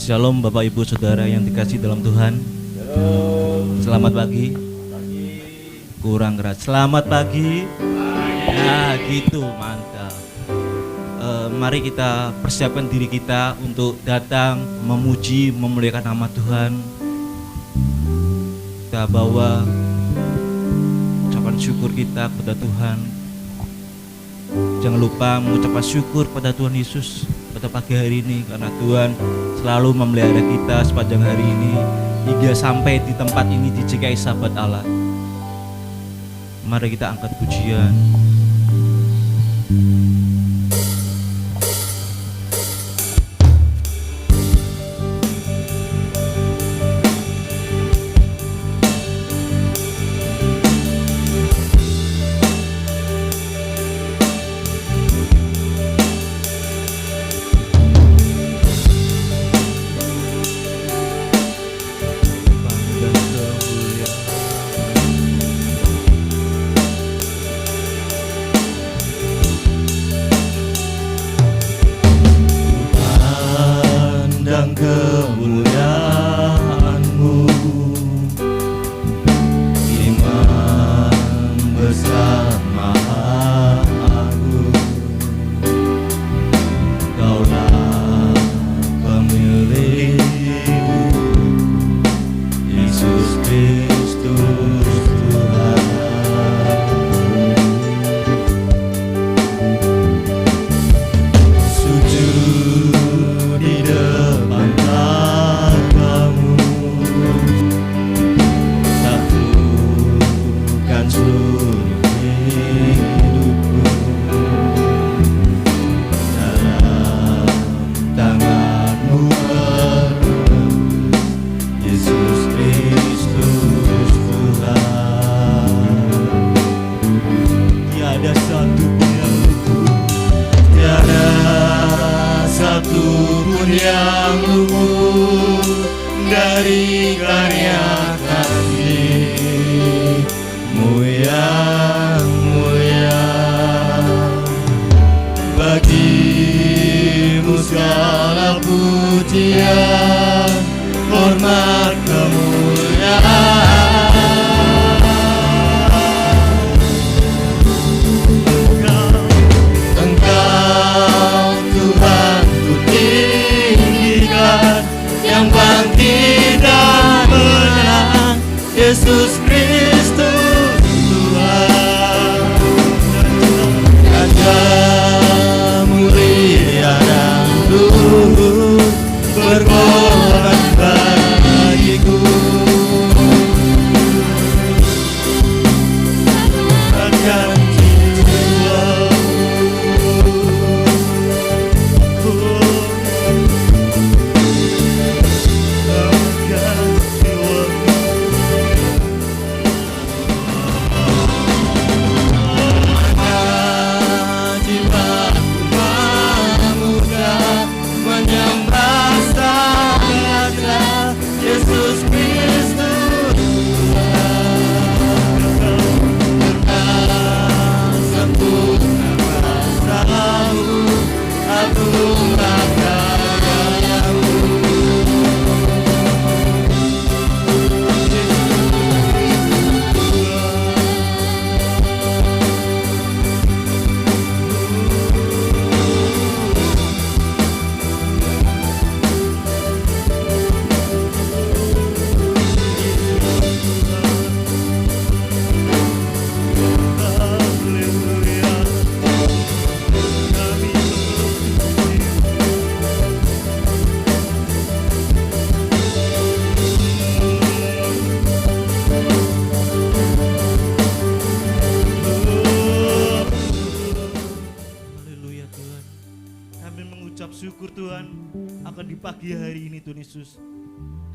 Shalom Bapak Ibu Saudara yang dikasih dalam Tuhan. Selamat pagi. Kurang keras. Selamat pagi. Nah gitu, mantap. Mari kita persiapkan diri kita untuk datang memuji, memuliakan nama Tuhan. Kita bawa ucapan syukur kita kepada Tuhan. Jangan lupa mengucapkan syukur pada Tuhan Yesus pada pagi hari ini, karena Tuhan selalu memelihara kita sepanjang hari ini hingga sampai di tempat ini di GKI Sahabat Allah. Mari kita angkat pujian.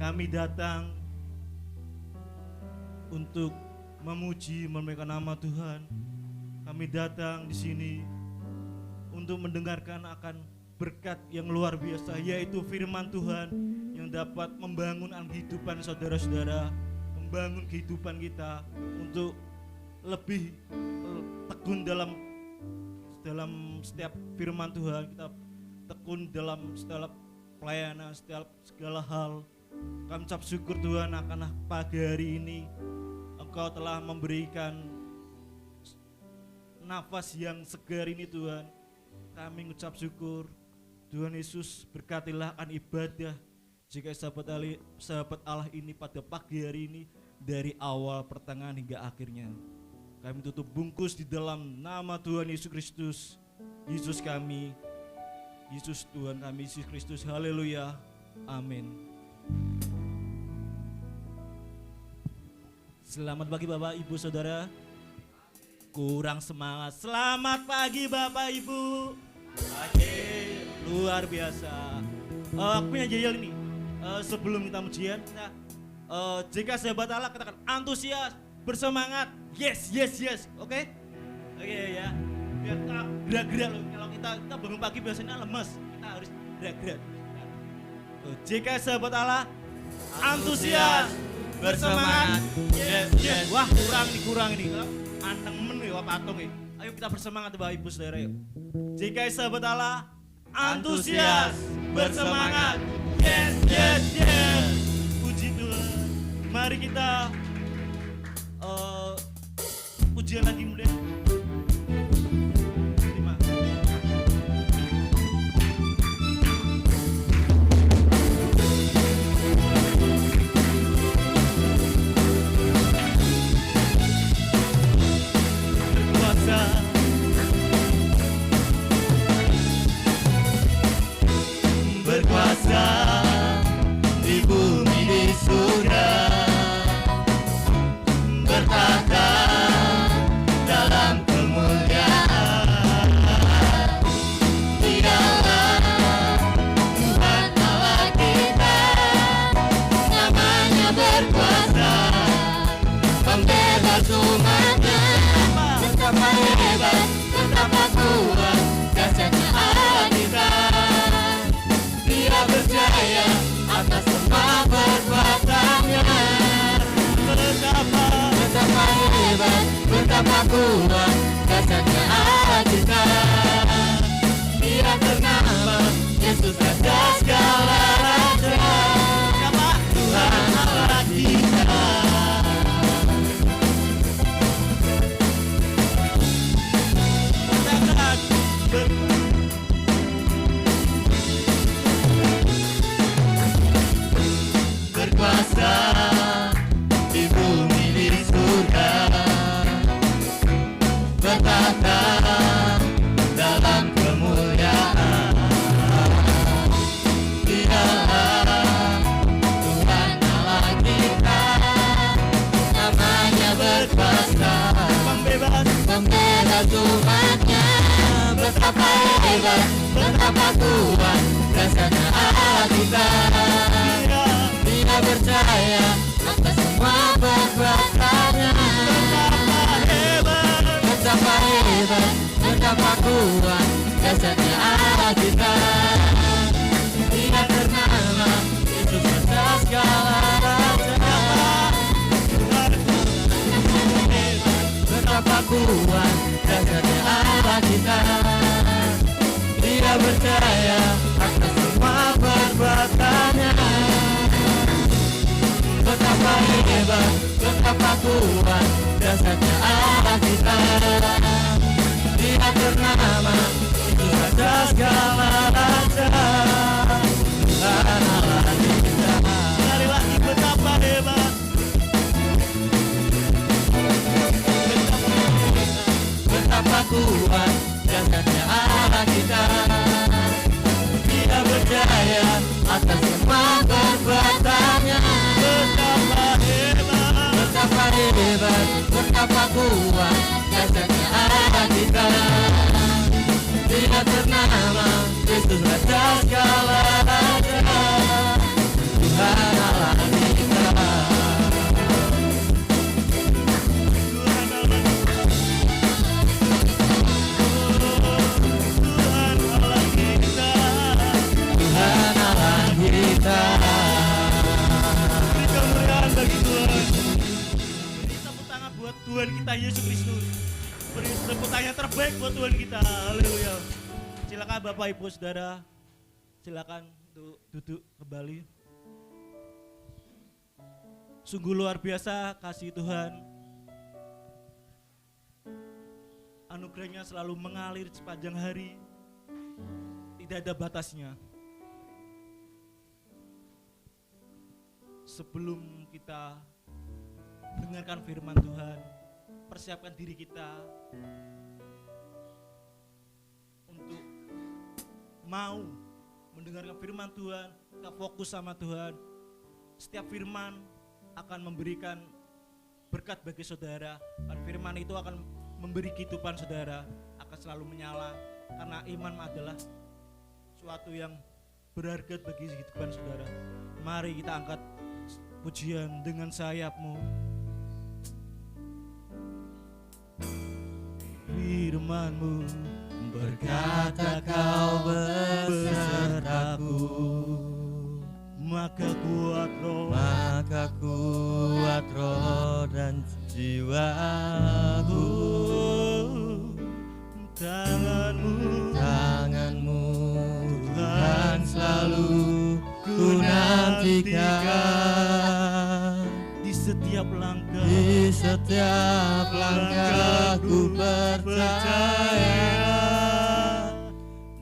Kami datang untuk memuji, memuliakan nama Tuhan. Kami datang di sini untuk mendengarkan akan berkat yang luar biasa, yaitu firman Tuhan yang dapat membangun kehidupan saudara-saudara, membangun kehidupan kita untuk lebih tekun dalam setiap firman Tuhan. Kita tekun dalam setiap pelayanan, setiap segala hal. Kami ucap syukur Tuhan akan pagi hari ini Engkau telah memberikan nafas yang segar ini Tuhan. Kami mengucap syukur. Tuhan Yesus, berkatilah akan ibadah jika sahabat Allah ini pada pagi hari ini dari awal, pertengahan hingga akhirnya. Kami tutup bungkus di dalam nama Tuhan Yesus Kristus. Yesus kami, Yesus Tuhan kami, Yesus Kristus. Haleluya. Amin. Selamat pagi Bapak Ibu Saudara. Kurang semangat. Selamat pagi Bapak Ibu. Pagi. Luar biasa. Aku punya jayel ini. Sebelum kita ujian, jika sahabat Allah katakan antusias, bersemangat. Yes, yes, yes. Oke? Oke ya. Biar kita gerak-gerak loh. Kalau kita bangun pagi biasanya lemes. Kita harus gerak-gerak. Jika sahabat Allah antusias, bersemangat. Yes, yes. Wah, kurang ini. Anteng men ya patung ya. Ayo kita bersemangat Bapak Ibu Saudara yuk. Jika sahabat Allah antusias, bersemangat. Yes, yes, yes. Puji Tuhan. Mari kita ujian lagi mulai. Terima. Berkuasa di bumi di surga, bertahta dalam kemuliaan. Dialah Tuhan Allah kita, namanya berkuasa, pembebas umatnya. Betapa hebat, betapa kuat, dahsyatnya Allah kita. Dia berjaya atas semua perbuatannya. Betapa hebat, betapa kuat, dahsyatnya Allah kita. Dia ternama Yesus Raja segala raja. Tuhan Allah kita. Berkuasa di bumi di surga, bertahta dalam kemuliaan. Dialah Tuhan Allah kita, namanya berkuasa, pembebas umatnya. Betapa hebat, betapa kuat, dahsyatnya Allah kita. Dia berjaya atas semua perbuatannya. Betapa hebat, betapa kuat, dahsyatnya Allah kita. Dia ternama Yesus Raja segala raja. Betapa kuat, dahsyatnya Allah kita. Dia berjaya atas semua perbuatannya. Betapa hebat, betapa kuat, dahsyatnya Allah kita. Dia ternama Yesus Raja segala raja. Tuhan Allah kita. Sekali lagi betapa hebat, betapa kuat, dahsyatnya Allah kita. Dia berjaya atas semua perbuatannya. Betapa hebat, betapa hebat, betapa kuat, dahsyatnya Allah kita. Dia ternama Yesus Raja segala raja. Tuhan Allah kita. Tuhan Allah kita. Beri kemuliaan bagi Tuhan. Beri tepuk tangan buat Tuhan kita Yesus Kristus. Beri tepuk tangan yang terbaik buat Tuhan kita. Haleluya. Silakan Bapak Ibu Saudara. Silakan untuk duduk kembali. Sungguh luar biasa kasih Tuhan. Anugerahnya selalu mengalir sepanjang hari. Tidak ada batasnya. Sebelum kita dengarkan firman Tuhan, persiapkan diri kita untuk mau mendengarkan firman Tuhan, kita fokus sama Tuhan. Setiap firman akan memberikan berkat bagi saudara, dan firman itu akan memberi kehidupan saudara, akan selalu menyala, karena iman adalah suatu yang berharga bagi kehidupan saudara. Mari kita angkat pujian dengan sayapmu. Firman-Mu berkata kau besertaku, maka kuat roh dan jiwaku. Tanganmu Tuhan selalu ku nantikan. Di setiap langkahku percaya,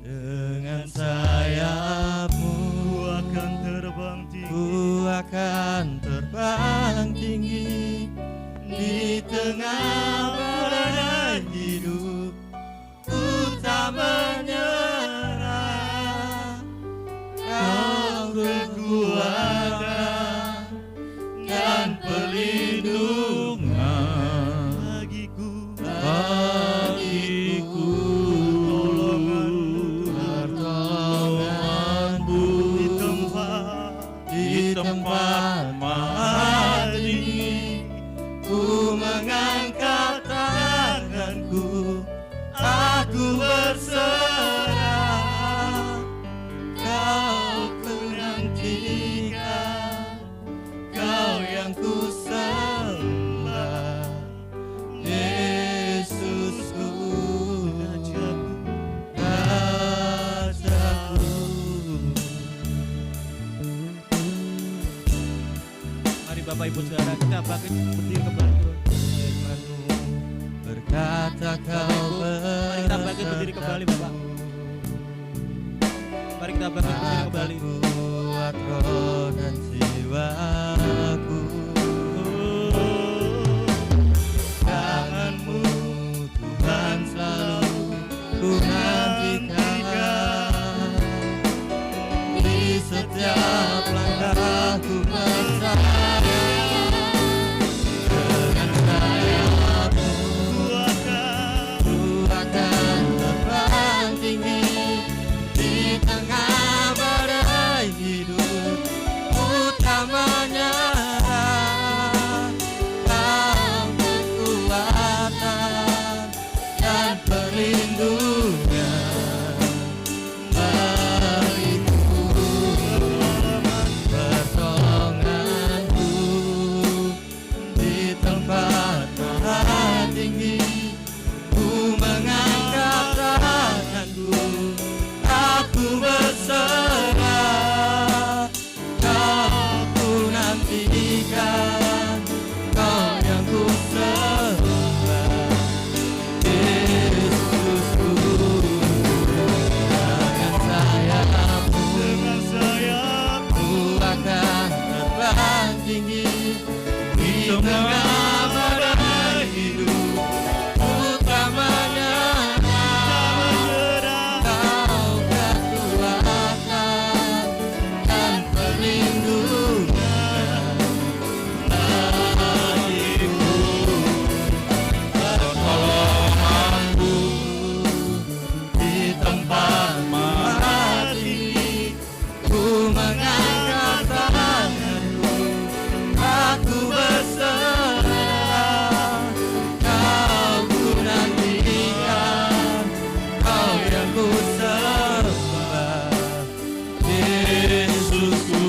dengan sayap-Mu ku akan terbang tinggi. Di tengah badai hidup ku tak menyerah. Kau kekuatan dan perlindungan bagiku. Pertolonganmu di tempat maha tinggi. Ku mengangkat tanganku, aku berserah. Kau menantikan, Kau yang ku sembah, Yesusku, Rajaku. Mari Bapak Ibu Saudara, kita bangkit berdiri kembali. Berkata kau, mari kita bangkit berdiri kembali Bapak. Mari kita bangkit berdiri kembali. Kuat roh dan jiwaku. Tangan-Mu Tuhan selalu ku nantikan. Di setiap langkahku percaya, dengan sayap-Mu ku akan terbang tinggi. Di tengah badai hidup ku tak menyerah. Kau kekuatan dan perlindungan bagiku. Pertolonganku di tempat maha tinggi. Ku mengangkat tanganku, aku berserah. Kau ku nantikan, Kau yang ku sembah, Yesusku. Dengan sayap-Mu ku akan terbang tinggi. Di tengah badai hidup ku tak menyerah. Kau kekuatan dan perlindungan bagiku. Pertolongan-Mu di tempat maha tinggi. Ku mengangkat tanganku, aku berserah. Kau ku nantikan, Kau yang ku sembah, Yesusku,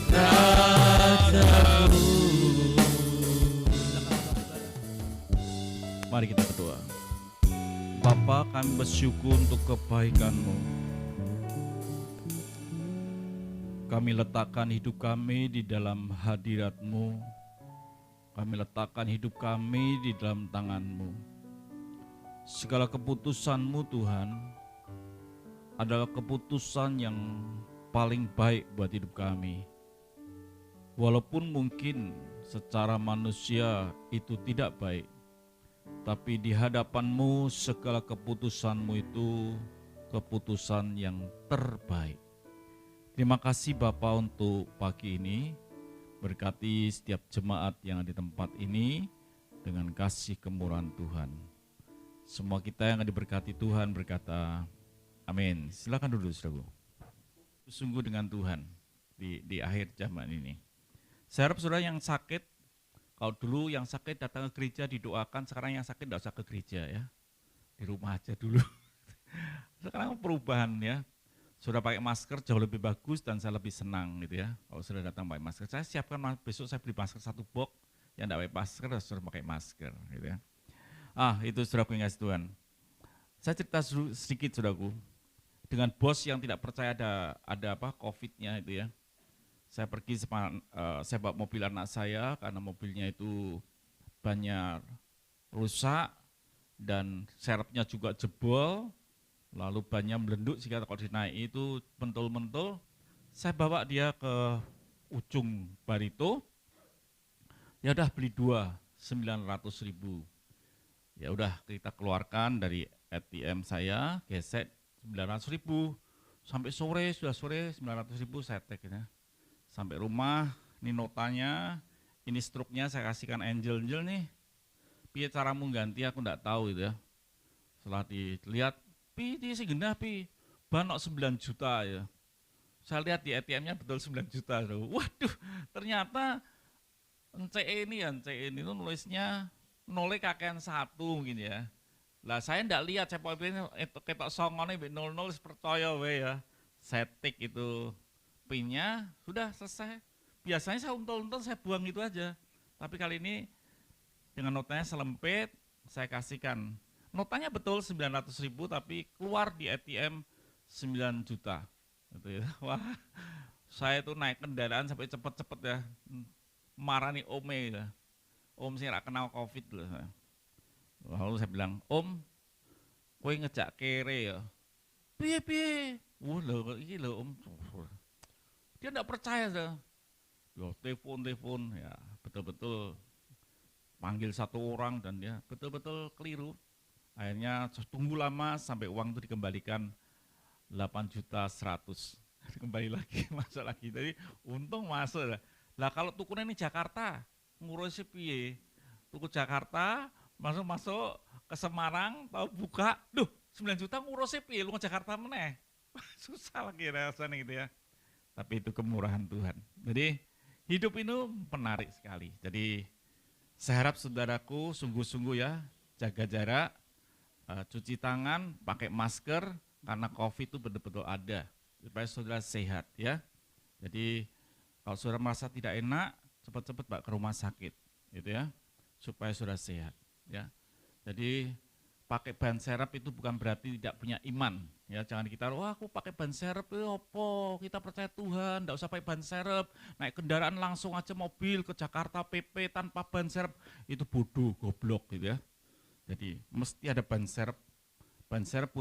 Rajaku. Mari kita berdoa. Bapa, kami bersyukur untuk kebaikan-Mu. Kami letakkan hidup kami di dalam hadirat-Mu. Kami letakkan hidup kami di dalam tangan-Mu. Segala keputusan-Mu Tuhan adalah keputusan yang paling baik buat hidup kami. Walaupun mungkin secara manusia itu tidak baik, tapi di hadapan-Mu segala keputusan-Mu itu keputusan yang terbaik. Terima kasih Bapa untuk pagi ini, berkati setiap jemaat yang ada di tempat ini dengan kasih kemurahan Tuhan. Semua kita yang diberkati Tuhan berkata, amin. Silakan duduk saudaraku. Sungguh dengan Tuhan di akhir zaman ini. Saya harap saudara yang sakit, kalau dulu yang sakit datang ke gereja didoakan, sekarang yang sakit tidak usah ke gereja ya. Di rumah aja dulu. Sekarang perubahan ya. Sudah pakai masker jauh lebih bagus dan saya lebih senang gitu ya. Kalau sudah datang pakai masker, saya siapkan besok saya beli masker 1 box, yang tidak pakai masker sudah pakai masker gitu ya. Itu saudaraku yang kasih Tuhan. Saya cerita sedikit saudaraku, dengan bos yang tidak percaya ada COVID-nya itu ya. Saya pergi saya bawa mobil anak saya karena mobilnya itu banyak rusak dan serepnya juga jebol. Lalu bannya melenduk sehingga kalau dinaik itu mentul-mentul. Saya bawa dia ke ujung Barito. Ya udah beli 2, 900.000. Ya udah kita keluarkan dari ATM saya, gesek 900.000. Sampai sore, sudah sore 900.000 saya take ya. Sampai rumah, ini notanya, ini struknya saya kasihkan Angel nih. Piye caramu ganti aku enggak tahu itu ya. Setelah dilihat, ini sih genah banok 9 juta ya. Saya lihat di ATM-nya betul 9 juta. Waduh, ternyata NCE ini itu nulisnya nolnya kakean 1 mungkin ya. Lah saya enggak lihat, saya poin itu ketok songone 00 percaya we ya. Setik itu pinnya sudah selesai. Biasanya saya untul-untul saya buang itu aja. Tapi kali ini dengan notanya selempit saya kasihkan. Notanya betul 900.000 tapi keluar di ATM 9 juta. Gitu ya. Wah, saya itu naik kendaraan sampai cepet-cepet ya. Marani ome ya. Om sih gak kenal COVID loh. Lalu saya bilang, Om, kowe ngejak kere ya. Piye? Wah lho, ini lho Om. Dia enggak percaya dah. Yo telepon ya, betul-betul panggil 1 orang dan dia betul-betul keliru. Akhirnya tunggu lama sampai uang itu dikembalikan 8.100.000. Kembali lagi, masuk lagi. Jadi untung masuk lah. Lah kalau tukunya ini Jakarta, ngurusi piye? Tuku Jakarta, masuk ke Semarang, tahu buka, 9 juta ngurusi piye? Lu ke Jakarta meneh. Susah lagi rasanya gitu ya. Tapi itu kemurahan Tuhan. Jadi hidup ini menarik sekali. Jadi saya harap saudaraku sungguh-sungguh ya, jaga jarak, cuci tangan, pakai masker, karena COVID itu betul-betul ada, supaya saudara sehat ya. Jadi kalau saudara merasa tidak enak, cepat-cepat Pak ke rumah sakit, gitu ya, supaya saudara sehat ya. Jadi pakai ban serep itu bukan berarti tidak punya iman ya. Jangan kita, wah aku pakai ban serep itu apa, kita percaya Tuhan, tidak usah pakai ban serep, naik kendaraan langsung aja mobil ke Jakarta PP tanpa ban serep, itu bodoh, goblok gitu ya. Jadi mesti ada ban serep. Ban serep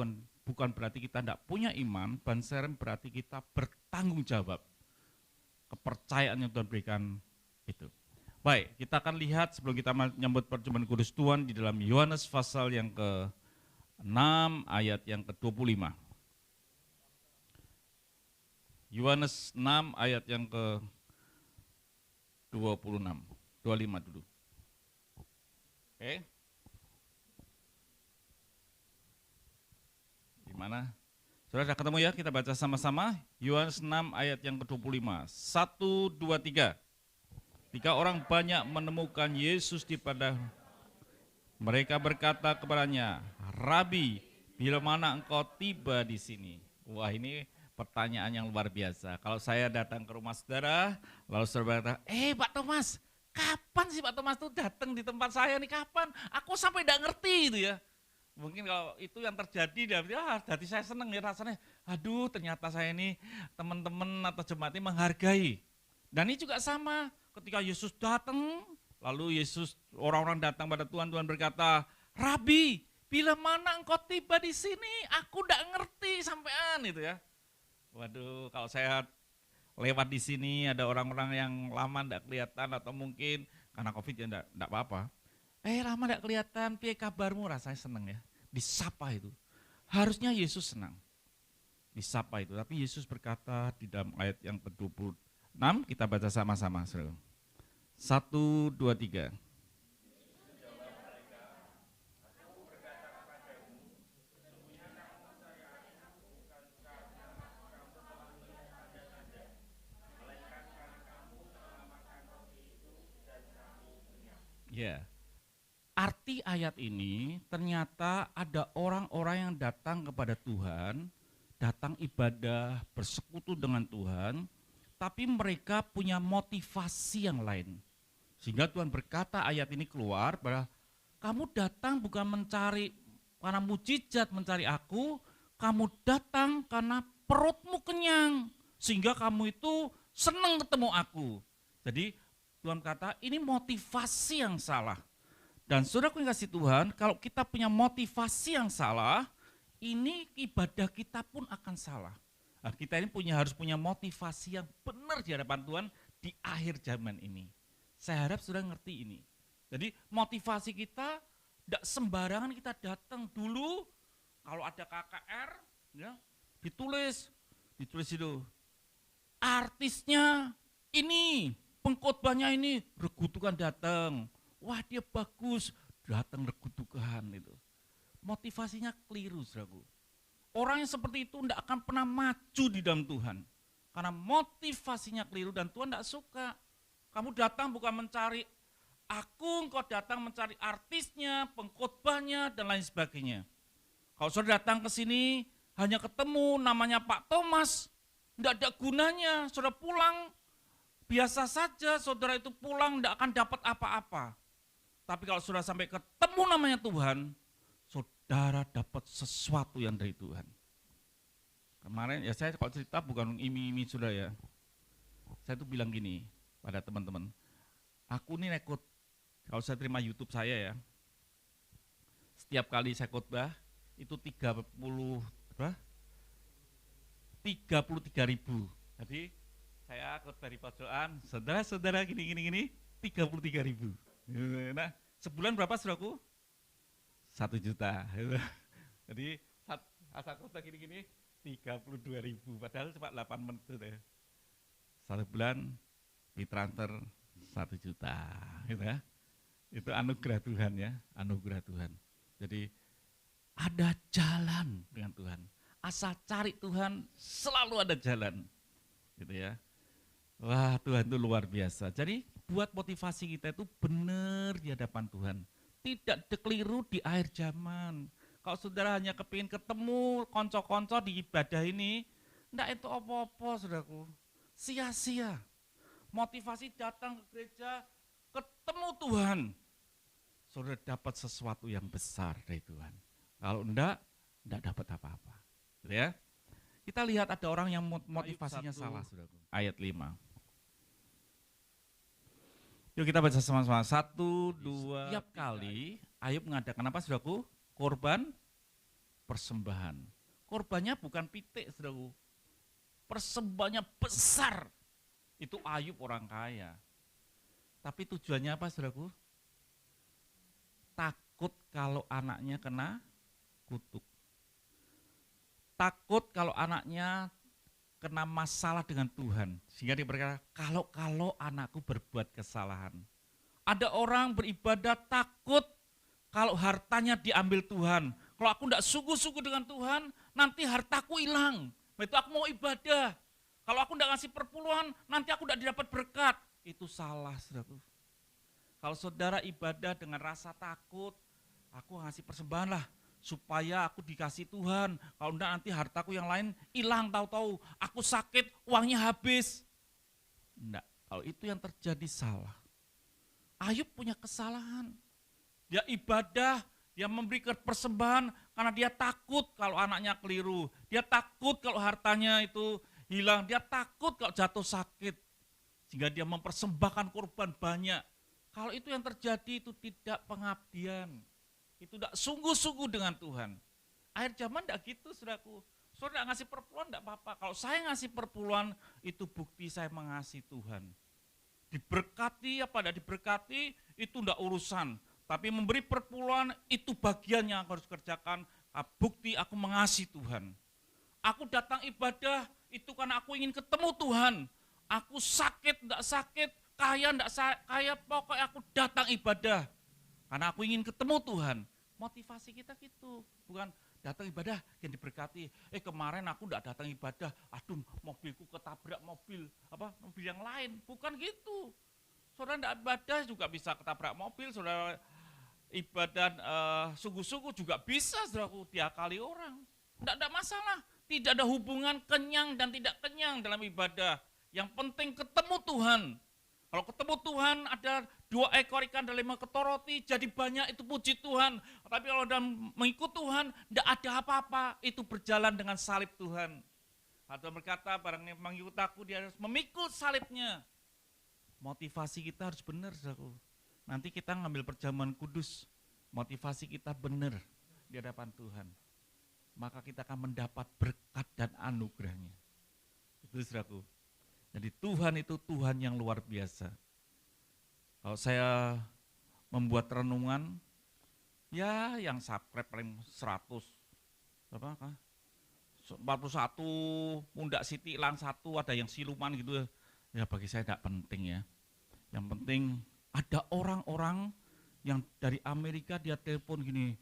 bukan berarti kita tidak punya iman, ban serep berarti kita bertanggung jawab. Kepercayaan yang Tuhan berikan itu. Baik, kita akan lihat sebelum kita menyambut perjumpaan kudus Tuhan di dalam Yohanes pasal yang ke-6 ayat yang ke-25. Yohanes 6 ayat yang ke-26. 25 dulu. Oke. Mana? Saudara sudah ketemu ya, kita baca sama-sama. Yohanes 6 ayat yang ke-25. 1, 2, 3. 3 orang banyak menemukan Yesus di padang. Mereka berkata kepadanya, Rabi, bila mana engkau tiba di sini? Wah, ini pertanyaan yang luar biasa. Kalau saya datang ke rumah saudara, lalu saudara berkata, Pak Thomas, kapan sih Pak Thomas tuh datang di tempat saya nih, kapan? Aku sampai tidak ngerti itu ya. Mungkin kalau itu yang terjadi, hati saya senang ya rasanya, aduh ternyata saya ini teman-teman atau jemaat ini menghargai. Dan ini juga sama, ketika Yesus datang, lalu orang-orang datang pada Tuhan, Tuhan berkata, Rabi, bila mana engkau tiba di sini, aku tidak ngerti sampean itu ya. Waduh, kalau saya lewat di sini ada orang-orang yang lama tidak kelihatan atau mungkin karena COVID ya tidak apa-apa. Lama tidak kelihatan, piye kabarmu, rasanya senang ya. Disapa itu. Harusnya Yesus senang. Disapa itu, tapi Yesus berkata di dalam ayat yang ke-26, kita baca sama-sama. 1, 2, 3. Ya, arti ayat ini ternyata ada orang-orang yang datang kepada Tuhan, datang ibadah, bersekutu dengan Tuhan, tapi mereka punya motivasi yang lain. Sehingga Tuhan berkata ayat ini keluar bahwa kamu datang bukan mencari karena mujizat mencari aku, kamu datang karena perutmu kenyang, sehingga kamu itu senang ketemu aku. Jadi Tuhan kata ini motivasi yang salah. Dan saudaraku yang kasih Tuhan, kalau kita punya motivasi yang salah, ini ibadah kita pun akan salah. Nah, kita ini harus punya motivasi yang benar di hadapan Tuhan di akhir zaman ini. Saya harap saudara ngerti ini. Jadi motivasi kita tidak sembarangan kita datang dulu. Kalau ada KKR, ya, ditulis itu. Artisnya ini, pengkhotbahnya ini, regutukan datang. Wah dia bagus, datang regutukan itu. Motivasinya keliru, saudaraku. Orang yang seperti itu tidak akan pernah maju di dalam Tuhan. Karena motivasinya keliru dan Tuhan tidak suka. Kamu datang bukan mencari aku, engkau datang mencari artisnya, pengkhotbahnya, dan lain sebagainya. Kalau saudara datang ke sini, hanya ketemu namanya Pak Thomas, tidak ada gunanya, saudara pulang, biasa saja, saudara itu pulang tidak akan dapat apa-apa. Tapi kalau saudara sampai ketemu namanya Tuhan, saudara dapat sesuatu yang dari Tuhan. Kemarin ya saya kalau cerita bukan imi-imi saudara ya. Saya tuh bilang gini pada teman-teman, aku nih rekod, kalau saya terima YouTube saya ya, setiap kali saya khotbah itu 33.000. Jadi saya khotbah di pojokan, saudara-saudara gini 33.000. Nah, sebulan berapa saudaraku? 1 juta. Jadi asal khotbah gini 32.000, padahal cuma 8 menit ya. 1 bulan ditransfer 1 juta, gitu ya. Itu anugerah Tuhan ya, anugerah Tuhan. Jadi ada jalan dengan Tuhan. Asal cari Tuhan selalu ada jalan, gitu ya. Wah Tuhan itu luar biasa. Jadi buat motivasi kita itu benar di hadapan Tuhan. Tidak keliru di akhir zaman. Kalau saudara hanya kepingin ketemu konco-konco di ibadah ini, enggak itu apa-apa saudaraku. Sia-sia. Motivasi datang ke gereja, ketemu Tuhan. Saudara dapat sesuatu yang besar dari Tuhan. Kalau enggak dapat apa-apa. Gitu ya. Kita lihat ada orang yang motivasinya salah saudaraku. Ayat 5. Yuk kita baca sama-sama. 1, 2, tiap kali Ayub mengadakan apa saudaraku? Korban persembahan. Korbannya bukan pitik saudaraku. Persembahannya besar. Itu Ayub orang kaya. Tapi tujuannya apa saudaraku? Takut kalau anaknya kena kutuk. Takut kalau anaknya kena masalah dengan Tuhan. Sehingga dia berkata, kalau anakku berbuat kesalahan. Ada orang beribadah takut kalau hartanya diambil Tuhan. Kalau aku tidak sungguh-sungguh dengan Tuhan, nanti hartaku hilang. Itu aku mau ibadah. Kalau aku tidak ngasih perpuluhan, nanti aku tidak dapat berkat. Itu salah, saudaraku. Kalau saudara ibadah dengan rasa takut, aku ngasih persembahan lah, supaya aku dikasih Tuhan. Kalau enggak nanti hartaku yang lain hilang, tahu-tahu aku sakit, uangnya habis. Enggak, kalau itu yang terjadi salah. Ayub punya kesalahan. Dia ibadah, Dia memberikan persembahan karena dia takut kalau anaknya keliru. Dia takut kalau hartanya itu hilang. Dia takut kalau jatuh sakit. Sehingga dia mempersembahkan korban banyak. Kalau itu yang terjadi itu tidak pengabdian. Itu tidak sungguh-sungguh dengan Tuhan. Akhir zaman tidak gitu, saudaraku. Saudara ngasih perpuluhan tidak apa-apa. Kalau saya ngasih perpuluhan, itu bukti saya mengasihi Tuhan. Diberkati apa tidak diberkati, itu tidak urusan. Tapi memberi perpuluhan, itu bagian yang aku harus kerjakan. Bukti aku mengasihi Tuhan. Aku datang ibadah, itu karena aku ingin ketemu Tuhan. Aku sakit, tidak sakit, kaya, tidak kaya, pokoknya aku datang ibadah. Karena aku ingin ketemu Tuhan. Motivasi kita gitu, bukan datang ibadah yang diberkati. Kemarin aku tidak datang ibadah, aduh mobilku ketabrak mobil yang lain. Bukan gitu. Saudara tidak ibadah juga bisa ketabrak mobil, saudara ibadah sungguh-sungguh juga bisa, saudaraku, diakali orang. Tidak ada masalah, tidak ada hubungan kenyang dan tidak kenyang dalam ibadah. Yang penting ketemu Tuhan. Kalau ketemu Tuhan ada 2 ekor ikan dan 5 ketoro roti, jadi banyak, itu puji Tuhan. Tapi kalau dalam mengikut Tuhan, tidak ada apa-apa, itu berjalan dengan salib Tuhan. Tuhan berkata, barang yang mengikut aku, dia harus memikul salibnya. Motivasi kita harus benar, saudaraku. Nanti kita ngambil perjamuan kudus, motivasi kita benar di hadapan Tuhan. Maka kita akan mendapat berkat dan anugerahnya. Itu, saudaraku. Jadi Tuhan itu Tuhan yang luar biasa. Kalau saya membuat renungan, ya yang subscribe paling 100, 41, pundak Siti hilang 1, ada yang siluman gitu. Ya bagi saya tidak penting ya. Yang penting ada orang-orang yang dari Amerika dia telepon gini,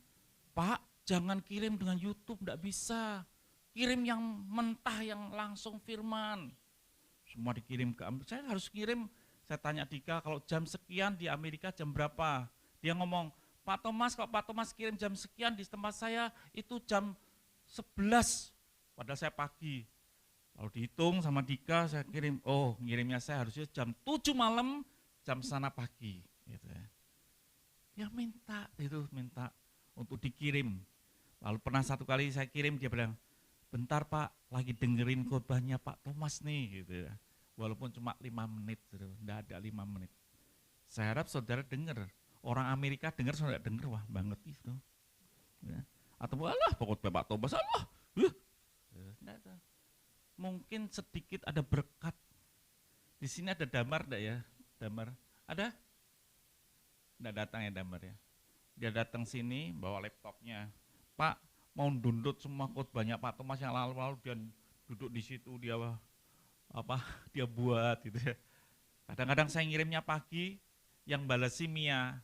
Pak jangan kirim dengan YouTube, tidak bisa. Kirim yang mentah, yang langsung firman. Semua dikirim ke Amerika, saya harus kirim. Saya tanya Dika, kalau jam sekian di Amerika jam berapa? Dia ngomong, Pak Thomas, kalau Pak Thomas kirim jam sekian di tempat saya itu jam 11, padahal saya pagi. Lalu dihitung sama Dika, saya kirim, ngirimnya saya harusnya jam 7 malam, jam sana pagi. Gitu ya. Ya minta untuk dikirim. Lalu pernah satu kali saya kirim, dia bilang, bentar Pak, lagi dengerin khotbahnya Pak Thomas nih. Gitu ya. Walaupun cuma 5 menit, tidak ada 5 menit. Saya harap saudara dengar. Orang Amerika dengar, saudara dengar, wah banget itu. Ya. Atau alah pokoknya Pak Thomas, alah. Mungkin sedikit ada berkat. Di sini ada Damar enggak ya? Damar, ada? Enggak datang ya Damar ya? Dia datang sini bawa laptopnya. Pak, mau download semua khotbahnya Pak Thomas yang lalu-lalu, dia duduk di situ, dia buat gitu ya. Kadang-kadang saya ngirimnya pagi, yang balas si Mia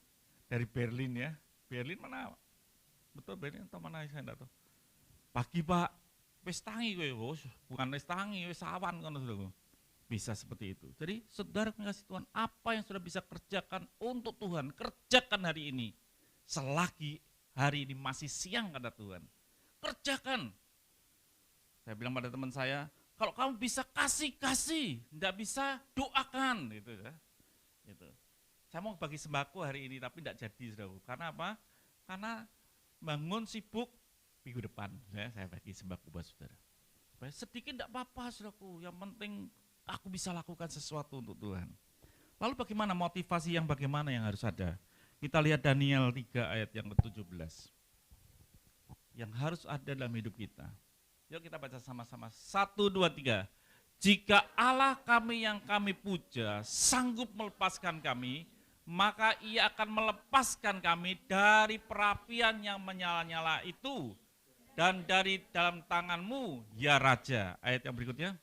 dari Berlin ya. Berlin mana? Betul Berlin atau mana saya enggak tahu. Pagi Pak, wis tangi kowe, bukan wis tangi, wis sawan kan saudara. Bisa seperti itu. Jadi saudara mengasihi Tuhan, apa yang sudah bisa kerjakan untuk Tuhan, kerjakan hari ini. Selagi hari ini masih siang kata Tuhan. Kerjakan. Saya bilang pada teman saya, kalau kamu bisa kasih, tidak bisa doakan gitu ya. Gitu. Saya mau bagi sembako hari ini tapi tidak jadi saudara. Karena apa? Karena bangun sibuk minggu depan saya bagi sembako buat saudara. Supaya sedikit tidak apa-apa saudaraku, yang penting aku bisa lakukan sesuatu untuk Tuhan. Lalu bagaimana motivasi yang bagaimana yang harus ada? Kita lihat Daniel 3 ayat yang ke-17. Yang harus ada dalam hidup kita. Yuk kita baca sama-sama. 1, 2, 3. Jika Allah kami yang kami puja sanggup melepaskan kami, maka ia akan melepaskan kami dari perapian yang menyala-nyala itu. Dan dari dalam tanganmu, ya Raja. Ayat yang berikutnya.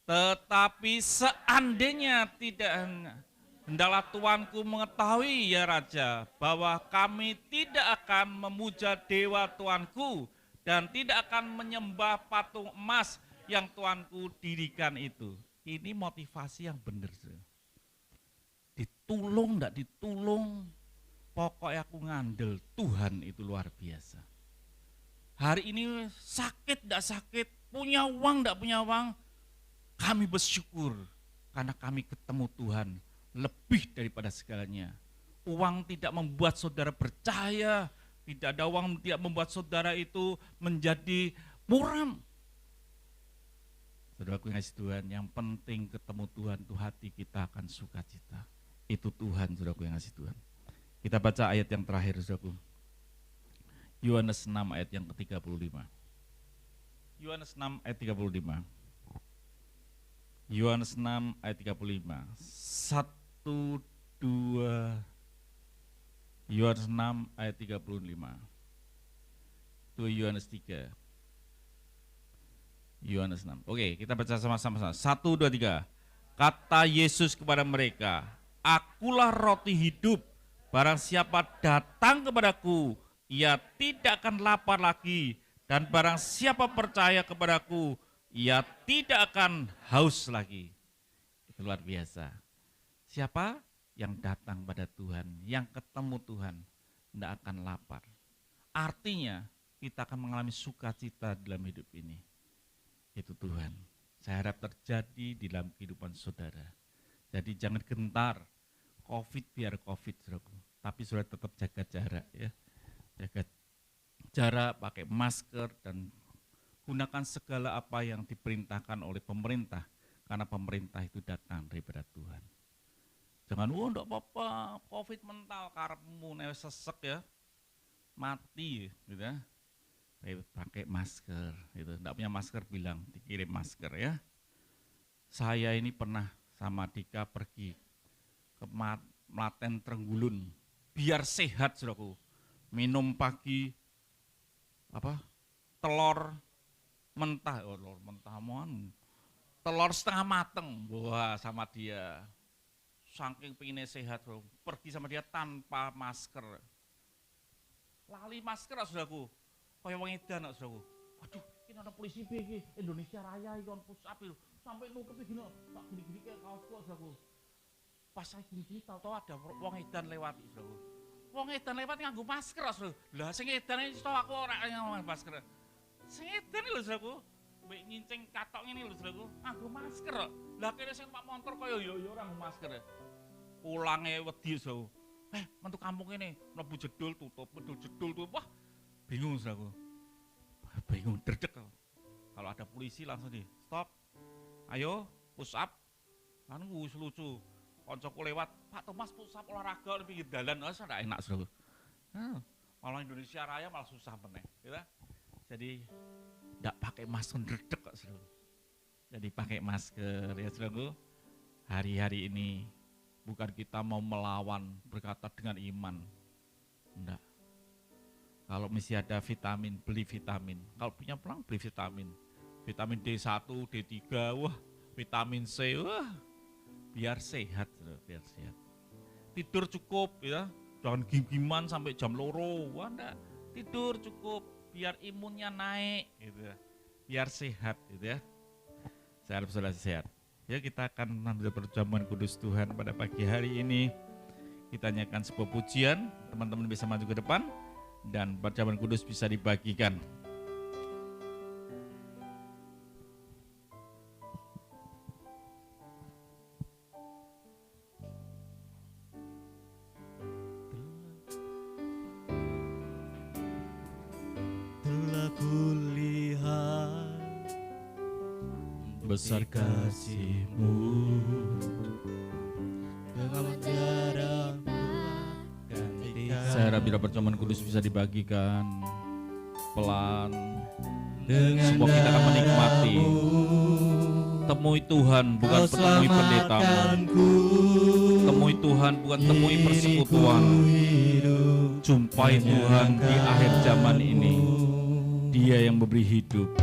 Tetapi seandainya tidak, hendaklah Tuanku mengetahui ya Raja, bahwa kami tidak akan memuja dewa Tuanku, dan tidak akan menyembah patung emas yang Tuanku dirikan itu. Ini motivasi yang benar. Ditulung, enggak ditulung, pokoknya aku ngandel, Tuhan itu luar biasa. Hari ini sakit, enggak sakit, punya uang, enggak punya uang, kami bersyukur karena kami ketemu Tuhan lebih daripada segalanya. Uang tidak membuat saudara bercahaya, tidak ada uang tidak membuat saudara itu menjadi muram. Saudaraku yang kasih Tuhan, yang penting ketemu Tuhan itu hati kita akan sukacita. Itu Tuhan, saudaraku yang kasih Tuhan. Kita baca ayat yang terakhir, saudaraku. Yohanes 6 ayat yang ke-35. Yohanes 6 ayat 35. Yohanes 6 ayat 35. 1, 2. Yohanes 6 ayat 35. Itu Yohanes 3. Yohanes 6. Oke, kita baca sama-sama. 1, 2, 3. Kata Yesus kepada mereka, Akulah roti hidup. Barang siapa datang kepadaku, ia tidak akan lapar lagi. Dan barang siapa percaya kepadaku, ia tidak akan haus lagi. Itu luar biasa. Siapa yang datang pada Tuhan, yang ketemu Tuhan, tidak akan lapar. Artinya kita akan mengalami sukacita dalam hidup ini. Itu Tuhan. Saya harap terjadi di dalam kehidupan saudara. Jadi jangan gentar. Covid biar Covid, saudaraku. Tapi saudara tetap jaga jarak ya. Jaga jarak, pakai masker, dan gunakan segala apa yang diperintahkan oleh pemerintah. Karena pemerintah itu datang daripada Tuhan. Jangan, enggak apa-apa, Covid mental, karepmu sesek ya, mati gitu ya. Pakai masker, gitu. Enggak punya masker bilang, dikirim masker ya. Saya ini pernah sama Dika pergi ke Melaten Trenggulun, biar sehat saudaraku. Minum pagi telur mentah, telur mentah telur setengah mateng, wah sama dia. Saking pengennya sehat, bro. Pergi sama dia tanpa masker. Lali masker, saudaraku. Kayak wong edan, saudaraku. Waduh, ini ada polisi iki, Indonesia Raya iki on push up itu. Sampai nutupi gini, tak gini-gini kayak kaos kok, saudaraku. Pas saya gini-gini tahu ada wong edan lewat, saudaraku. Wong edan lewat nganggo masker, saudaraku. Lah sing edan iki tau aku ora nganggo masker. Sing edan lho, saudaraku. Mbek ngincing katok ngene lho, saudaraku. Nganggo masker kok. Lah kene sing Pak motor kaya ya ora nganggo masker. Pulange wedi saudaraku. Mentu kampung ini mlebu jedul tutup, medul jedul tutup. Wah, bingung saudaraku. Bingung dredeg. Kalau ada polisi langsung di stop. Ayo push up. Kan wis lucu. Koncoku lewat, Pak Thomas push up olahraga di pinggir dalan. Wis ora enak saudaraku. Malah Indonesia Raya malah susah meneh, gitu. Jadi enggak pakai masker dredeg kok saudaraku. Jadi pakai masker ya saudaraku. Hari-hari ini bukan kita mau melawan berkata dengan iman. Enggak. Kalau mesti ada vitamin, beli vitamin. Kalau punya pelang, beli vitamin. Vitamin D1, D3, wah, vitamin C, wah. Biar sehat, biar sehat. Tidur cukup ya. Jangan gim-giman sampai jam 2, wah enggak. Tidur cukup, biar imunnya naik gitu ya. Biar sehat gitu ya. Saya harap saudara sehat. Ya, kita akan mengambil perjamuan kudus Tuhan pada pagi hari ini. Kita nyanyikan sebuah pujian, teman-teman bisa maju ke depan dan perjamuan kudus bisa dibagikan. Telah kulihat Besar kasih-Mu, dengan darah gantikan. saya harap bila perjamuan kudus bisa dibagikan pelan. Dengan Semua kita akan menikmati. Temui Tuhan, bukan temui pendetamu. Temui Tuhan, bukan temui persekutuan. Jumpai Tuhan di akhir zaman ini. Dia yang memberi hidup.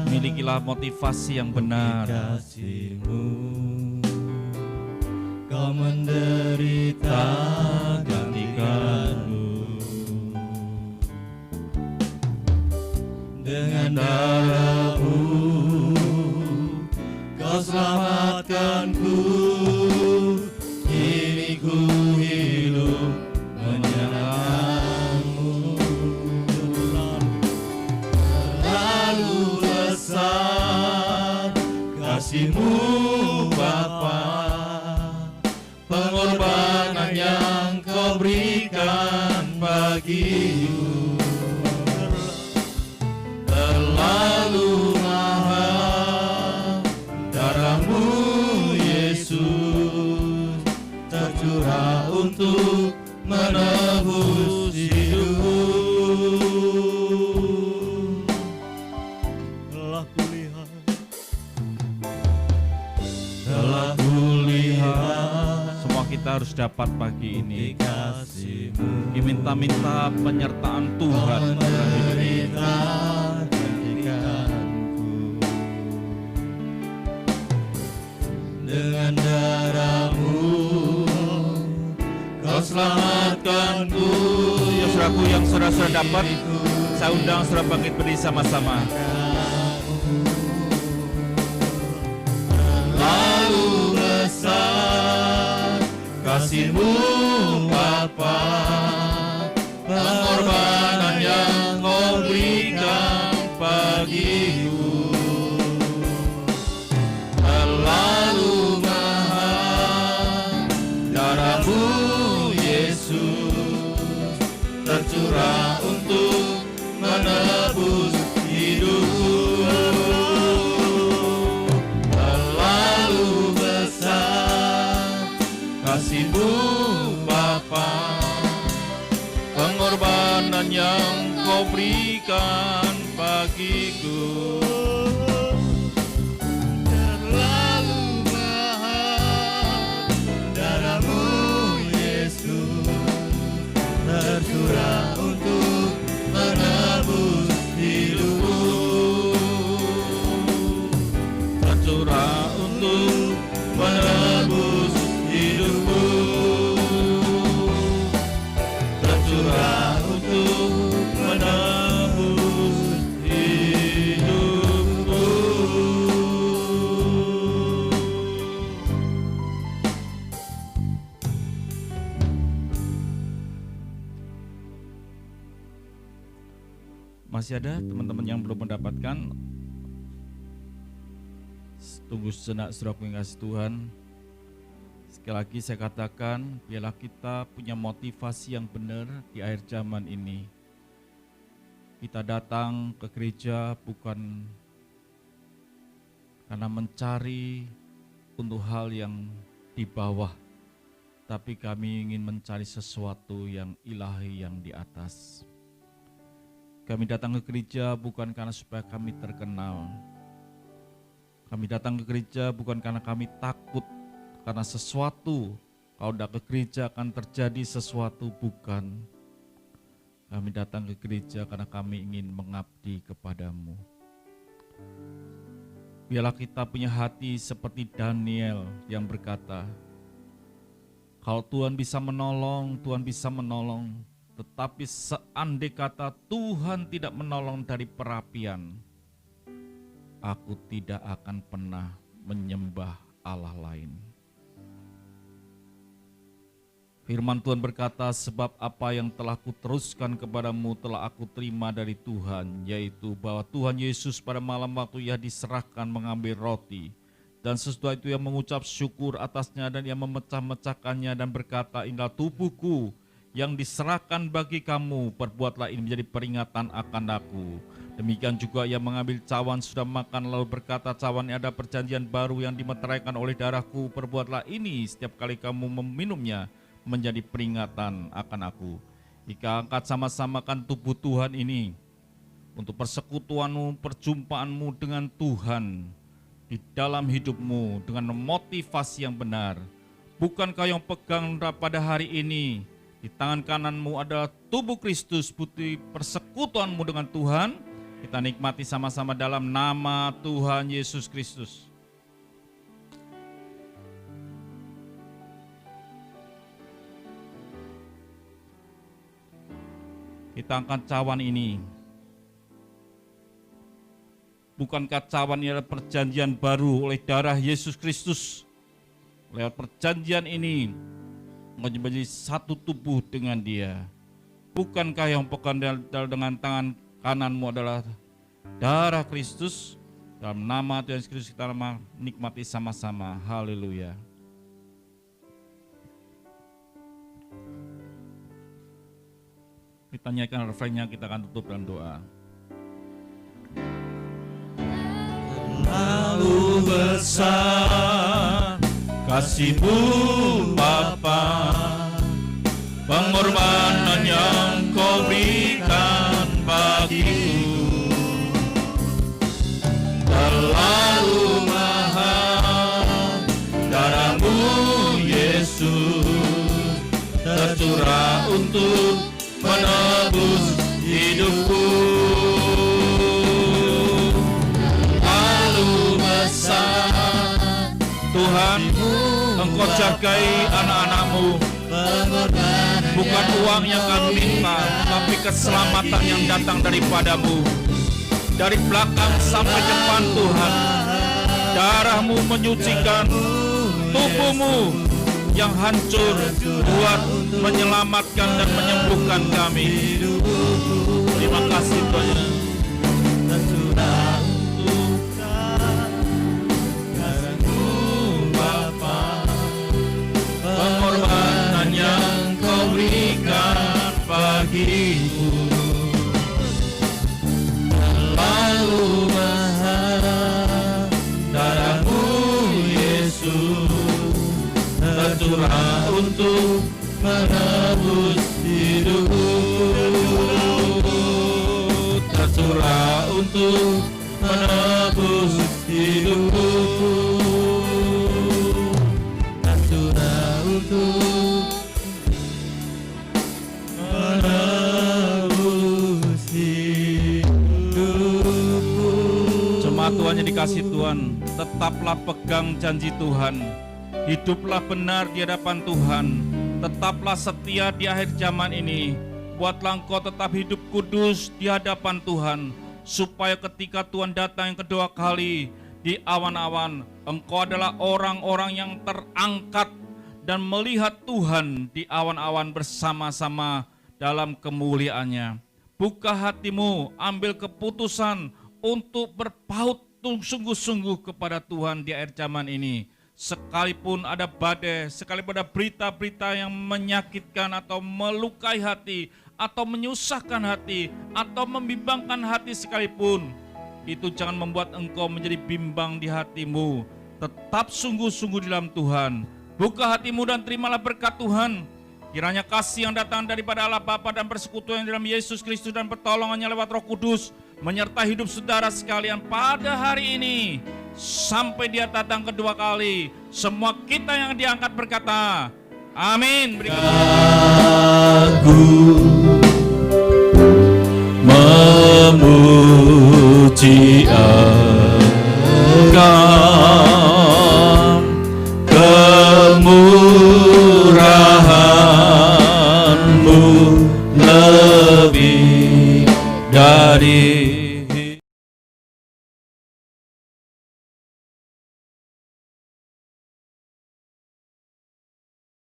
Milikilah motivasi yang benar. Kasih-Mu, Kau menderita gantikanku. Dengan darah-Mu Kau selamatkanku. Kini ku hidup menyenangkanmu. Terlalu besar kasih-Mu Bapa, dapat pagi ini. kasih-Mu Minta penyertaan Tuhan dalam hidup ini. Dengan darah-Mu Kau selamatkanku. Ya saudaraku yang saudara dapat, saya undang saudara bangkit berdiri sama-sama. Lalu besar kasih-Mu Bapa, pengorbanan yang Kau berikan bagiku terlalu mahal. Darah-Mu Yesus tercurah untuk menebus hidupku. Terlalu besar kasih-Mu Bapa, Pengorbanan yang Kau berikan bagiku terlalu mahal. Darah-Mu Yesus tercurah untuk menebus hidupku. tercurah untuk Menebus hidupku. Tercurah untuk menebus hidupku. Masih ada teman-teman yang belum mendapatkan? Tunggu sejenak saudaraku yang kasih Tuhan. Sekali lagi saya katakan, biarlah kita punya motivasi yang benar di akhir zaman ini. Kita datang ke gereja bukan karena mencari untuk hal yang di bawah, tapi kami ingin mencari sesuatu yang ilahi yang di atas. Kami datang ke gereja bukan karena supaya kami terkenal. Kami datang ke gereja bukan karena kami takut, karena sesuatu, kalau datang ke gereja akan terjadi sesuatu, bukan. Kami datang ke gereja karena kami ingin mengabdi kepadamu. Biarlah kita punya hati seperti Daniel yang berkata, kalau Tuhan bisa menolong, Tuhan bisa menolong. Tetapi seandai kata Tuhan tidak menolong dari perapian, aku tidak akan pernah menyembah Allah lain. Firman Tuhan berkata, sebab apa yang telah kuteruskan kepadamu telah aku terima dari Tuhan, yaitu bahwa Tuhan Yesus pada malam waktu ia diserahkan mengambil roti, dan sesudah itu ia mengucap syukur atasnya dan ia memecah-mecahkannya dan berkata, inilah tubuhku yang diserahkan bagi kamu, perbuatlah ini menjadi peringatan akan aku. Demikian juga ia mengambil cawan sudah makan lalu berkata, cawan ini ada perjanjian baru yang dimeteraikan oleh darahku, perbuatlah ini setiap kali kamu meminumnya menjadi peringatan akan aku. Jika angkat sama-samakan tubuh Tuhan ini untuk persekutuanmu, perjumpaanmu dengan Tuhan di dalam hidupmu dengan motivasi yang benar. Bukankah yang pegang pada hari ini di tangan kananmu adalah tubuh Kristus, bukti persekutuanmu dengan Tuhan? Kita nikmati sama-sama dalam nama Tuhan Yesus Kristus. Kita angkat cawan ini. Bukankah cawan ini adalah perjanjian baru oleh darah Yesus Kristus? Lewat perjanjian ini menjadi satu tubuh dengan Dia. Bukankah yang pegang dengan tangan kananmu adalah darah Kristus? Dalam nama Tuhan Yesus Kristus kita nikmati sama-sama. Haleluya. Kita nyanyikan refrainnya, kita akan tutup dengan doa. Terlalu besar kasih-Mu Bapa, pengorbanan yang Kau berikan bagiku terlalu mahal. Darah-Mu Yesus untuk menebus hidupku. Lalu besar Tuhan, Engkau jagai anak-anak-Mu. Bukan uang yang kami minta, tapi keselamatan yang datang daripadamu. Dari belakang sampai depan Tuhan, darah-Mu menyucikan tubuh-Mu yang hancur buat menyelamatkan dan menyembuhkan kami. Terima kasih Tuhan. Pengorbanan yang Kau berikan bagiku terlalu mahal. Darah-Mu Yesus tercurah untuk menebus hidupku, tercurah untuk menebus hidupku, tercurah untuk menebus hidupku. Jemaat Tuhan yang dikasihi Tuhan, tetaplah pegang janji Tuhan. Hiduplah benar di hadapan Tuhan. Tetaplah setia di akhir zaman ini. Buatlah engkau tetap hidup kudus di hadapan Tuhan, supaya ketika Tuhan datang yang kedua kali di awan-awan, engkau adalah orang-orang yang terangkat dan melihat Tuhan di awan-awan bersama-sama dalam kemuliaannya. Buka hatimu, ambil keputusan untuk berpaut sungguh-sungguh kepada Tuhan di akhir zaman ini. Sekalipun ada badai, sekalipun ada berita-berita yang menyakitkan atau melukai hati, atau menyusahkan hati, atau membimbangkan hati sekalipun, itu jangan membuat engkau menjadi bimbang di hatimu. Tetap sungguh-sungguh di dalam Tuhan. Buka hatimu dan terimalah berkat Tuhan. Kiranya kasih yang datang daripada Allah Bapa dan persekutuan dalam Yesus Kristus dan pertolongannya lewat Roh Kudus menyertai hidup saudara sekalian pada hari ini sampai Dia datang kedua kali. Semua kita yang diangkat berkata amin. Aku memuji Engkau, kemurahan-Mu lebih dari